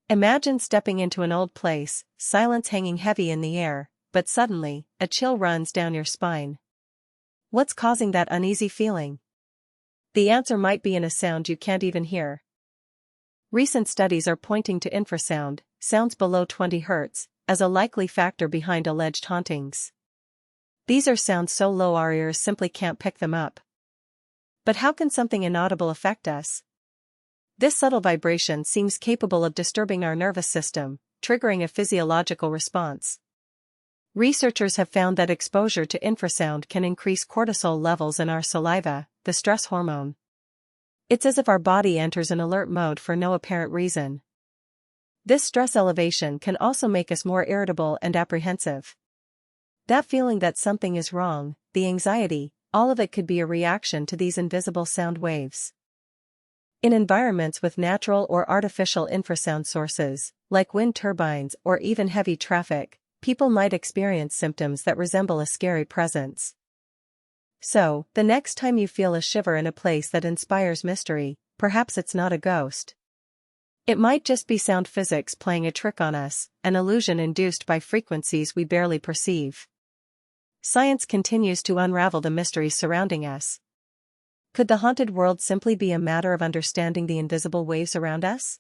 Imagine stepping into an old place, silence hanging heavy in the air, but suddenly, a chill runs down your spine. What's causing that uneasy feeling? The answer might be in a sound you can't even hear. Recent studies are pointing to infrasound, sounds below 20 Hz, as a likely factor behind alleged hauntings. These are sounds so low our ears simply can't pick them up. But how can something inaudible affect us? This subtle vibration seems capable of disturbing our nervous system, triggering a physiological response. Researchers have found that exposure to infrasound can increase cortisol levels in our saliva, the stress hormone. It's as if our body enters an alert mode for no apparent reason. This stress elevation can also make us more irritable and apprehensive. That feeling that something is wrong, the anxiety, all of it could be a reaction to these invisible sound waves. In environments with natural or artificial infrasound sources, like wind turbines or even heavy traffic, people might experience symptoms that resemble a scary presence. So, the next time you feel a shiver in a place that inspires mystery, perhaps it's not a ghost. It might just be sound physics playing a trick on us, an illusion induced by frequencies we barely perceive. Science continues to unravel the mysteries surrounding us. Could the haunted world simply be a matter of understanding the invisible waves around us?